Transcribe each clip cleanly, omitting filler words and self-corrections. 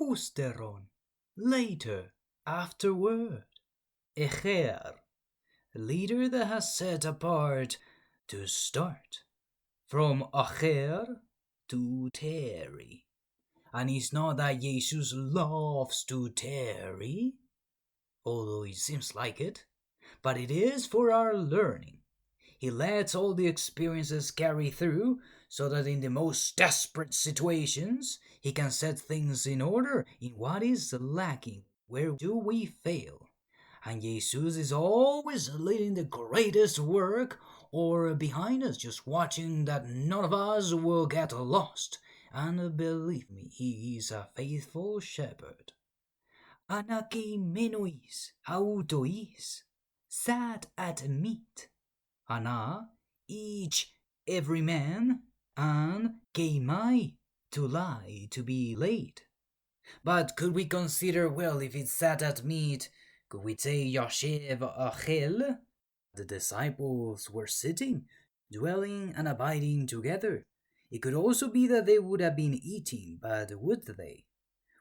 Ύστερον, later, afterward. Ἐγηγέρ, a leader that has set apart to start. From ἐγηγέρ to tarry. And it's not that Jesus loves to tarry, although it seems like it, but it is for our learning. He lets all the experiences carry through so that in the most desperate situations, he can set things in order in what is lacking. Where do we fail? And Jesus is always leading the greatest work or behind us, just watching that none of us will get lost. And believe me, he is a faithful shepherd. Ανακειμενοις, αυτοις, sat at meat. Each, every man, and κειμαι, to lie, to be late. But could we consider, well, if it sat at meat, could we say Yashev Achel? The disciples were sitting, dwelling and abiding together. It could also be that they would have been eating, but would they?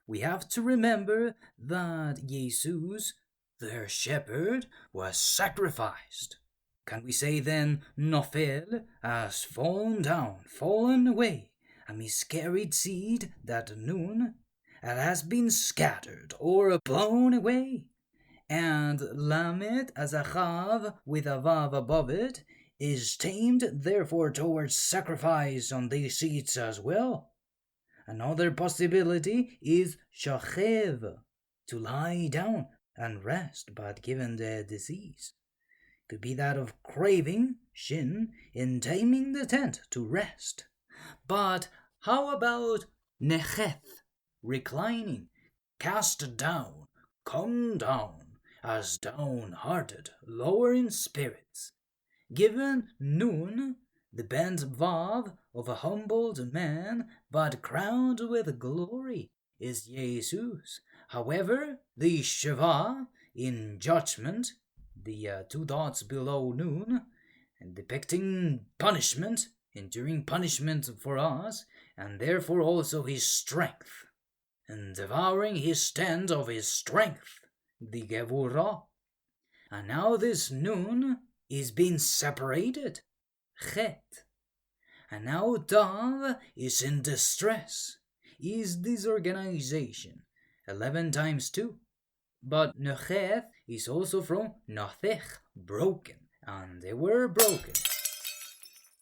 We have to remember that Jesus, their shepherd, was sacrificed. Can we say then Nophel has fallen down, fallen away, a miscarried seed that noon, and has been scattered or blown away? And Lamed as a Chav with a Vav above it is tamed therefore towards sacrifice on these seeds as well. Another possibility is Shachev, to lie down and rest, but given the disease. Could be that of craving, Shin, in taming the tent to rest. But how about Necheth, reclining, cast down, come down, as downhearted, lower in spirits? Given Nun, the bent Vav of a humbled man, but crowned with glory, is Jesus. However, the Sheva, in judgment, the two dots below Nun, depicting punishment, enduring punishment for us, and therefore also his strength, and devouring his tent of his strength, the Gevurah. And now this Nun is being separated, Chet. And now Tav is in distress, is disorganization, 11 times 2. But Necheth is also from Nathech, broken, and they were broken.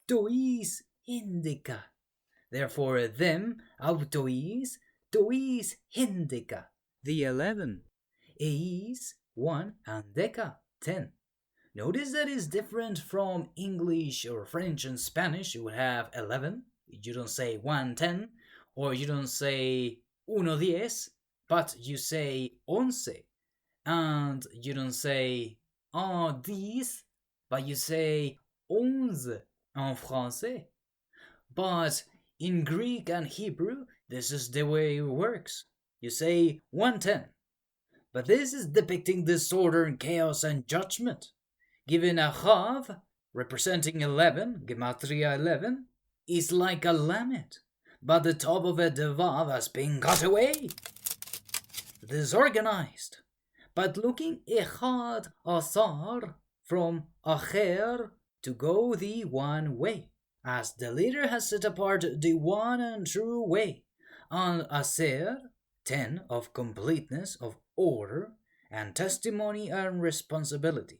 Tοις, 阴δεκα. Therefore them, αὐτοής, τοις, 阴δεκα, the 11. Eis, 1, and ὠνδεκα, 10. Notice that is different from English or French and Spanish. You would have 11. You don't say 110, or you don't say 1:10, but you say 11. And you don't say 10, but you say 11 en français. But in Greek and Hebrew, this is the way it works. You say 110. But this is depicting disorder and chaos and judgment. Given a Chav, representing 11, Gematria 11, is like a lamet, but the top of a Devav has been cut away, disorganized. But looking Echad Asar from Acher to go the one way, as the leader has set apart the one and true way, and Aser, 10 of completeness, of order, and testimony and responsibility.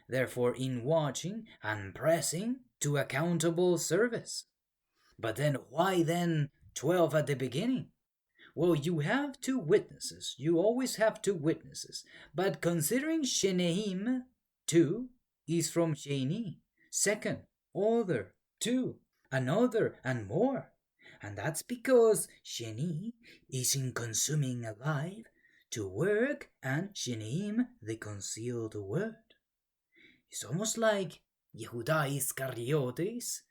Therefore in watching and pressing to accountable service. But then why then 12 at the beginning? Well, you have two witnesses. You always have two witnesses. But considering Sheneim, 2, is from Sheni. Second, other, 2, another, and more. And that's because Sheni is in consuming alive, to work, and Sheneim, the concealed word. It's almost like Yehuda Iscariotes,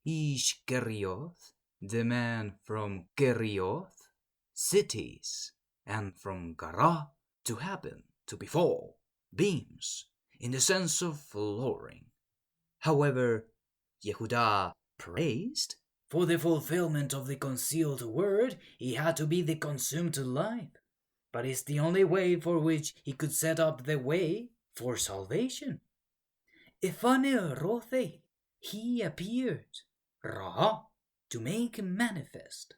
Ishkarioth, the man from Kerioth, cities, and from Gara, to happen, to befall, beams, in the sense of flooring. However, Yehuda praised, For the fulfillment of the concealed word, he had to be the consumed life. But it's the only way for which he could set up the way for salvation. ἐφανερώθη, he appeared, ra, to make manifest.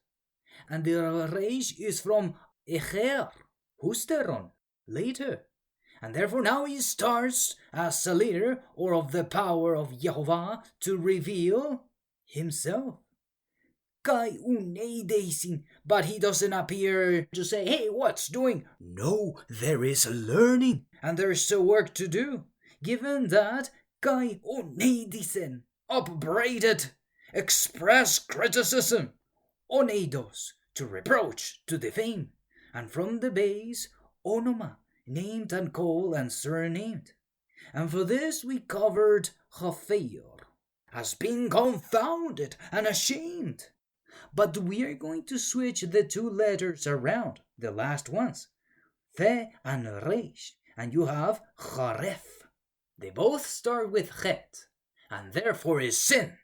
And the reis is from Ysτερον, later. And therefore now he starts as a leader or of the power of Jehovah to reveal himself. Ύστερον, but he doesn't appear to say, hey, what's doing? No, there is learning and there is still work to do. Given that ύστερον, upbraided, express criticism, ὠνείδος, to reproach, to defame, and from the base, όνομα, named and called and surnamed. And for this we covered χαφέωρ, has been confounded and ashamed. But we are going to switch the two letters around, the last ones, the and reis, and you have charef. They both start with chet, and therefore is sin.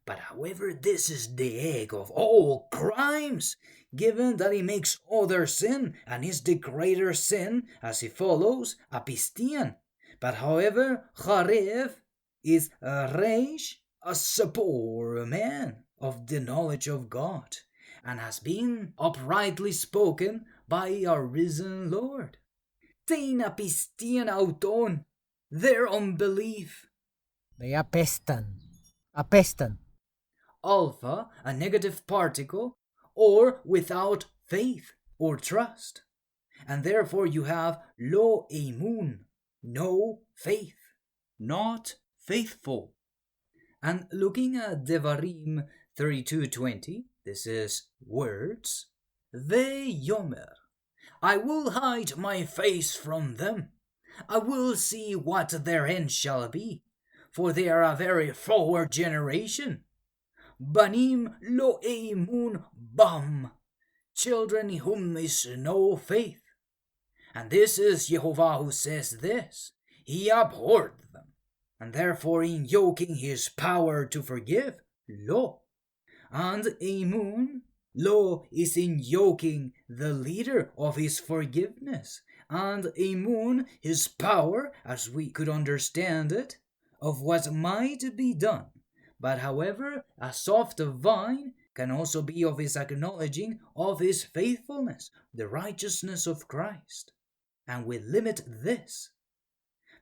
But however, this is the egg of all crimes, given that he makes other sin, and is the greater sin, as he follows, ἀπιστίαν. But however, charef is reis, a poor man of the knowledge of God, and has been uprightly spoken by our risen Lord. Την ἀπιστίαν αὐτών, their unbelief. They ἀπίστευσαν. Alpha, a negative particle, or without faith or trust. And therefore you have lo emun, no faith, not faithful. And looking at Devarim 32:20, this is words, Yomer, I will hide my face from them. I will see what their end shall be, for they are a very forward generation. Banim lo emun bam, children in whom is no faith. And this is Jehovah who says this. He abhorred them, and therefore in yoking his power to forgive, lo. And emun, lo, is in yoking the leader of his forgiveness, and emun, his power, as we could understand it, of what might be done. But however, a soft vine can also be of his acknowledging of his faithfulness, the righteousness of Christ. And we limit this.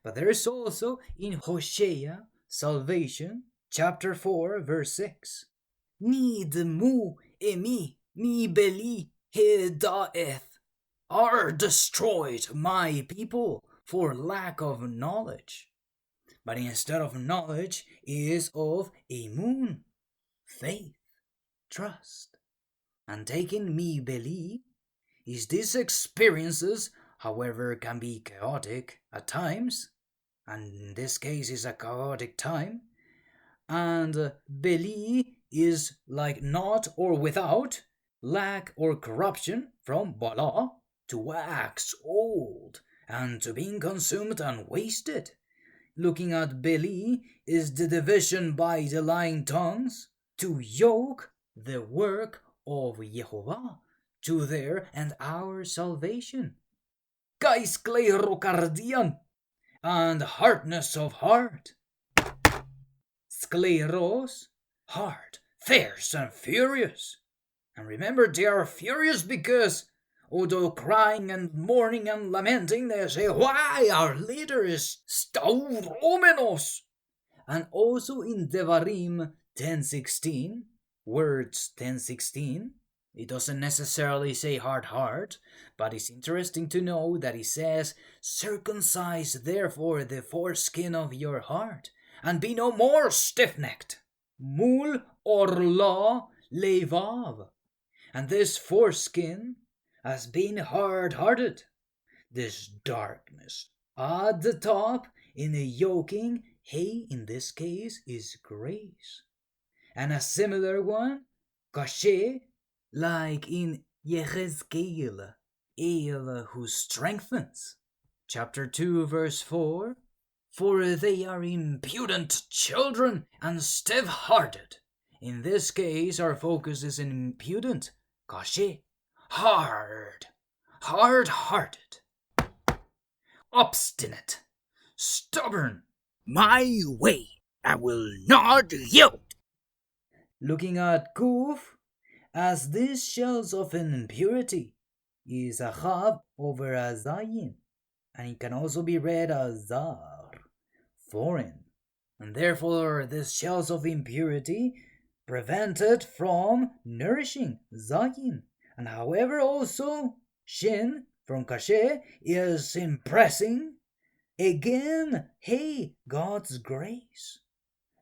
But there is also in Hosea, salvation, chapter 4, verse 6. Nidmu emi mi beli hedaeth, are destroyed my people for lack of knowledge. But instead of knowledge is of emun, faith, trust. And taking mi beli is these experiences, however, can be chaotic at times, and in this case is a chaotic time, and beli is like not or without, lack or corruption, from bala, to wax old, and to being consumed and wasted. Looking at beli is the division by the lying tongues, to yoke the work of Jehovah to their and our salvation. Sklirocardían, and hardness of heart. Skleros, hard, fierce and furious. And remember, they are furious because, although crying and mourning and lamenting, they say, why, our leader is stauromenos. And also in Devarim 10:16, words 10:16, it doesn't necessarily say hard heart, but it's interesting to know that it says, circumcise therefore the foreskin of your heart, and be no more stiff-necked. Mul orla levav. And this foreskin has been hard-hearted. This darkness at the top in the yoking, hey, in this case, is grace. And a similar one, kashe, like in Yechezkel, El who strengthens. Chapter 2, verse 4, for they are impudent children and stiff-hearted, In this case, our focus is impudent, caché, hard-hearted, obstinate, stubborn. My way, I will not yield. Looking at kuf, as these shells of impurity is a chav over a zayin, and it can also be read as zar, foreign, and therefore these shells of impurity prevented from nourishing zayin, and however also shin from kashe is impressing again, hey, God's grace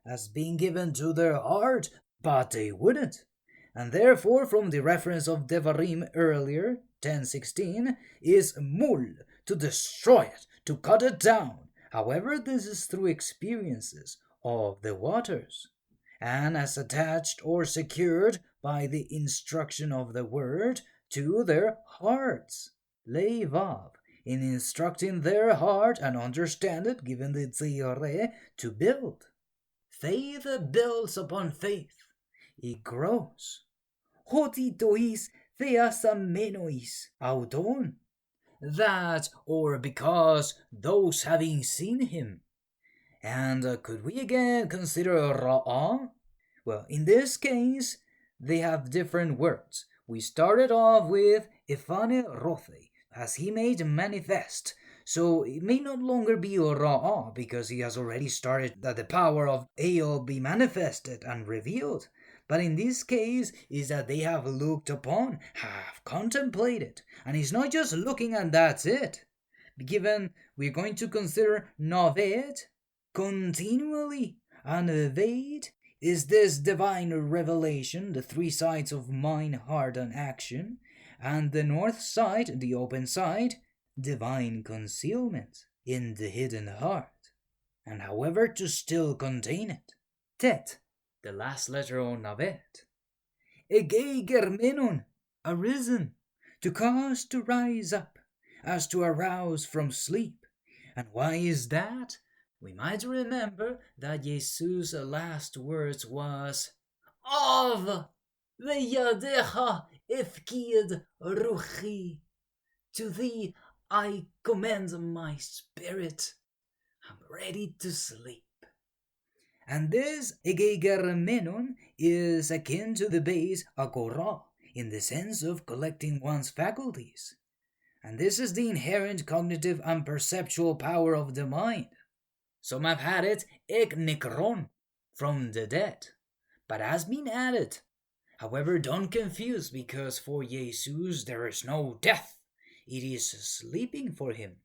as being given to their heart, but they wouldn't. And therefore, from the reference of Devarim earlier, 10:16, is mul, to destroy it, to cut it down. However, this is through experiences of the waters, and as attached or secured by the instruction of the word to their hearts. Leivav, in instructing their heart and understand it, given the tziyore, to build. Faith builds upon faith. It grows. Tοις θεασαμένοις αὐτόν. That, or because those having seen him. And could we again consider ra'ah? Well, in this case, they have different words. We started off with ЭФΑΝΕΡΟΘΗ, as he made manifest. So it may no longer be ra'ah, because he has already started that the power of El be manifested and revealed. But in this case is that they have looked upon, have contemplated, and it's not just looking and that's it. Given we're going to consider noved, continually, and evade, is this divine revelation, the three sides of mind, heart, and action, and the north side, the open side, divine concealment in the hidden heart, and however to still contain it. Tet, the last letter on navet. ἐγηγερμενον, arisen, to cause to rise up, as to arouse from sleep. And why is that? We might remember that Jesus' last words was, Av veyadecha efkid ruchi. To thee I commend my spirit. I'm ready to sleep. And this ἐγηγερμένον is akin to the base agora, in the sense of collecting one's faculties. And this is the inherent cognitive and perceptual power of the mind. Some have had it eknikron, from the dead, but has been added. However, don't confuse, because for Jesus there is no death. It is sleeping for him.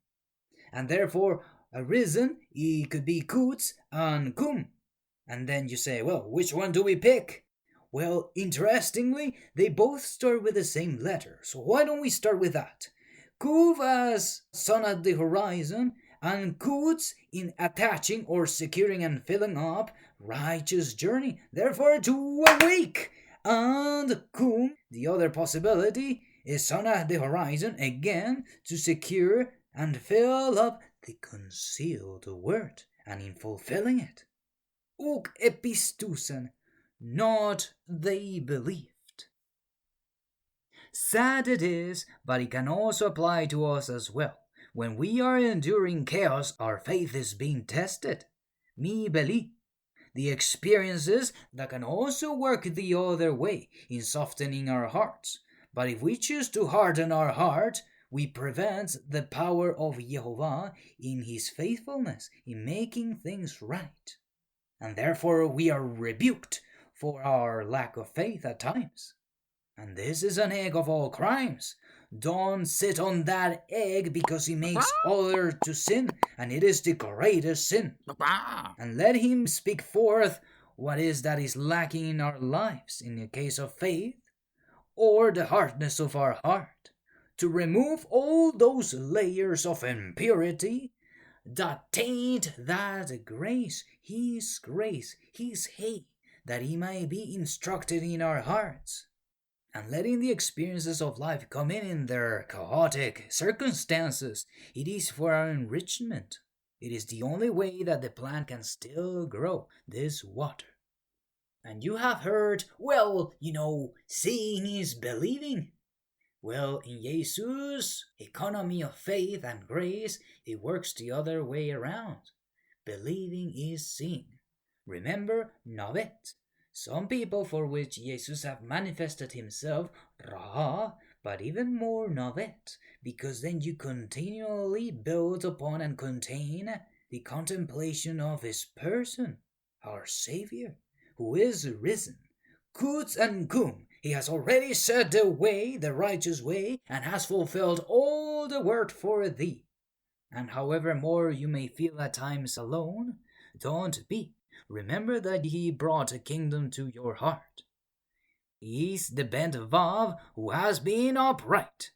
And therefore, arisen, it could be kuts and kum. And then you say, well, which one do we pick? Well, interestingly, they both start with the same letter. So why don't we start with that? Kuv as sun at the horizon, and kuts in attaching or securing and filling up righteous journey. Therefore, to awake. And kum, the other possibility, is sun at the horizon, again, to secure and fill up the concealed word, and in fulfilling it. Uk epistewsan, not they believed. Sad it is, but it can also apply to us as well. When we are enduring chaos, our faith is being tested. Mi beli. The experiences that can also work the other way in softening our hearts. But if we choose to harden our heart, we prevent the power of Jehovah in his faithfulness in making things right. And therefore we are rebuked for our lack of faith at times. And this is an egg of all crimes. Don't sit on that egg, because he makes others to sin, and it is the greatest sin. And let him speak forth what is that is lacking in our lives, in the case of faith, or the hardness of our heart, to remove all those layers of impurity that taint that grace, his hay, that he may be instructed in our hearts. And letting the experiences of life come in their chaotic circumstances, it is for our enrichment. It is the only way that the plant can still grow, this water. And you have heard, well, seeing is believing. Well, in Jesus' economy of faith and grace, it works the other way around. Believing is seeing. Remember, novet. Some people for which Jesus have manifested himself, ra, but even more novet, because then you continually build upon and contain the contemplation of his person, our Savior, who is risen. Kut and cum, he has already set the way, the righteous way, and has fulfilled all the word for thee. And however more you may feel at times alone, don't be. Remember that he brought a kingdom to your heart. He is the bent vav who has been upright,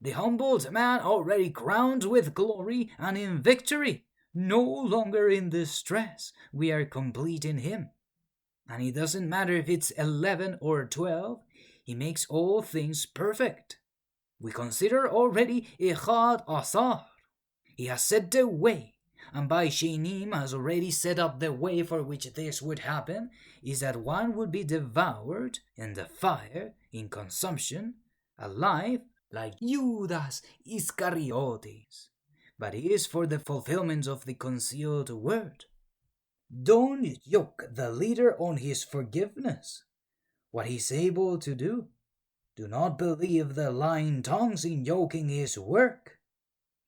the humbled man already crowned with glory and in victory, no longer in distress. We are complete in him. And it doesn't matter if it's 11 or 12, he makes all things perfect. We consider already echad asar. He has set the way, and by shenim has already set up the way for which this would happen, is that one would be devoured in the fire, in consumption, alive, like Judas Iscariotes. But it is for the fulfillment of the concealed word. Don't yoke the leader on his forgiveness, what he's able to do. Do not believe the lying tongues in yoking his work,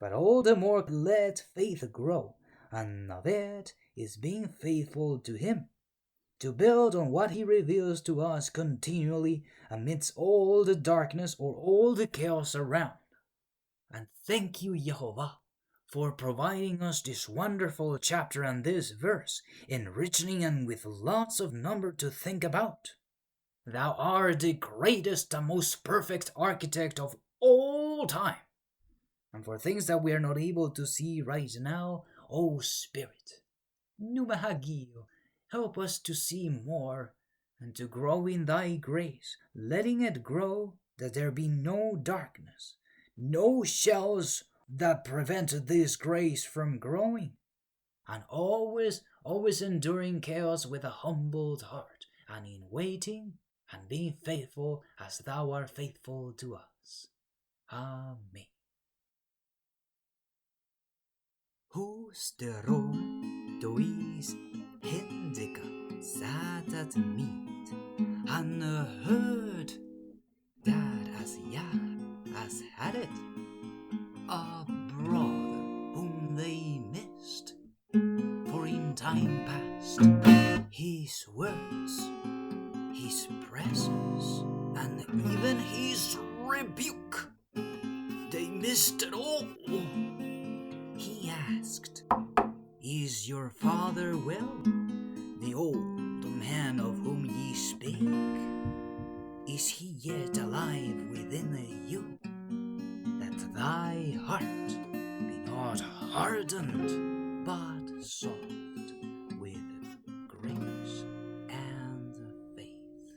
but all the more let faith grow, and Navet is being faithful to him, to build on what he reveals to us continually amidst all the darkness or all the chaos around. And thank you, Yehovah, for providing us this wonderful chapter and this verse, enriching and with lots of number to think about. Thou art the greatest and most perfect architect of all time. And for things that we are not able to see right now, O Spirit, Numahagio, help us to see more and to grow in thy grace, letting it grow that there be no darkness, no shells that prevent this grace from growing, and always enduring chaos with a humbled heart, and in waiting and being faithful as thou art faithful to us. Amen. Ysτερον, τοις, 헨δεκα, sat at meat, and heard that as had it, a brother whom they missed, for in time past his words, his presence, and even his rebuke, they missed it all. He asked, "Is your father well, the old man of whom ye speak? Is he yet alive within you, that thy heart be not hardened, but soft with grace and faith?"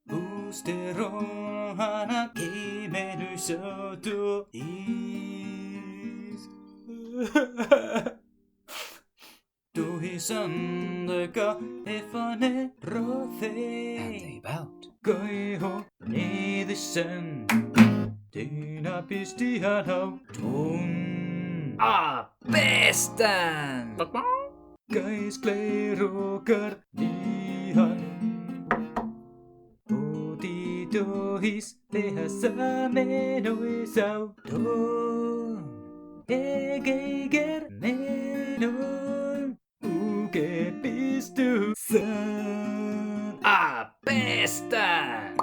Ysτερον, ανακειμενοις τοις, ὠνεκα, ἐφανερώθη. And they bowed. ὠνείδισεν την ἀπιστίαν αυτών. Ἀπίστεαν. Σκληροκαρδίαν. Ότι τοις θεασαμένοις αὐτόν. ἐγηγερμενον. Ουκ ἐπίστευσαν. Απίστεαν.